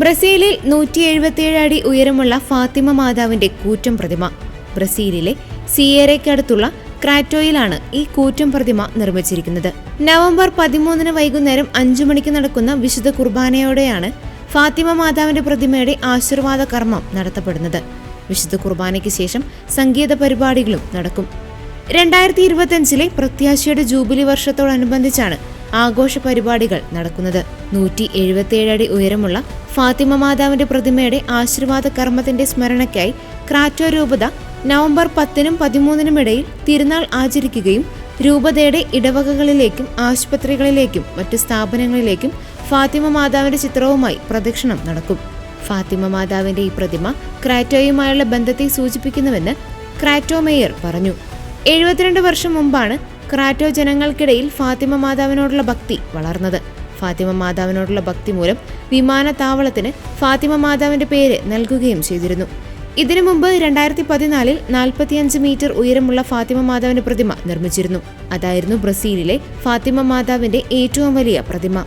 ബ്രസീലിൽ 177 അടി ഉയരമുള്ള ഫാത്തിമ മാതാവിന്റെ കൂറ്റൻ പ്രതിമ. ബ്രസീലിലെ സിയേറയ്ക്കടുത്തുള്ള ക്രാറ്റോയിലാണ് ഈ കൂറ്റൻ പ്രതിമ നിർമ്മിച്ചിരിക്കുന്നത്. നവംബർ 13 വൈകുന്നേരം 5 മണിക്ക് നടക്കുന്ന വിശുദ്ധ കുർബാനയോടെയാണ് ഫാത്തിമ മാതാവിന്റെ പ്രതിമയുടെ ആശീർവാദ കർമ്മം നടത്തപ്പെടുന്നത്. വിശുദ്ധ കുർബാനയ്ക്ക് ശേഷം സംഗീത പരിപാടികളും നടക്കും. 2025 പ്രത്യാശയുടെ ജൂബിലി വർഷത്തോടനുബന്ധിച്ചാണ് ആഘോഷ പരിപാടികൾ നടക്കുന്നത്. 177 അടി ഉയരമുള്ള ഫാത്തിമ മാതാവിന്റെ പ്രതിമയുടെ ആശീർവാദ കർമ്മത്തിന്റെ സ്മരണയ്ക്കായി ക്രാറ്റോ രൂപത നവംബർ 10-നും 13-നും ഇടയിൽ തിരുനാൾ ആചരിക്കുകയും രൂപതയുടെ ഇടവകകളിലേക്കും ആശുപത്രികളിലേക്കും മറ്റു സ്ഥാപനങ്ങളിലേക്കും ഫാത്തിമ മാതാവിന്റെ ചിത്രവുമായി പ്രദക്ഷിണം നടക്കും. ഫാത്തിമ മാതാവിന്റെ ഈ പ്രതിമ ക്രാറ്റോയുമായുള്ള ബന്ധത്തെ സൂചിപ്പിക്കുന്നുവെന്ന് ക്രാറ്റോ മേയർ പറഞ്ഞു. 72 വർഷം മുമ്പാണ് ക്രാറ്റോ ജനങ്ങൾക്കിടയിൽ ഫാത്തിമ മാതാവിനോടുള്ള ഭക്തി വളർന്നത്. ഫാത്തിമ മാതാവിനോടുള്ള ഭക്തി മൂലം വിമാനത്താവളത്തിന് ഫാത്തിമ മാതാവിന്റെ പേര് നൽകുകയും ചെയ്തിരുന്നു. ഇതിനു മുമ്പ് 2014 45 മീറ്റർ ഉയരമുള്ള ഫാത്തിമ മാതാവിന്റെ പ്രതിമ നിർമ്മിച്ചിരുന്നു. അതായിരുന്നു ബ്രസീലിലെ ഫാത്തിമ മാതാവിന്റെ ഏറ്റവും വലിയ പ്രതിമ.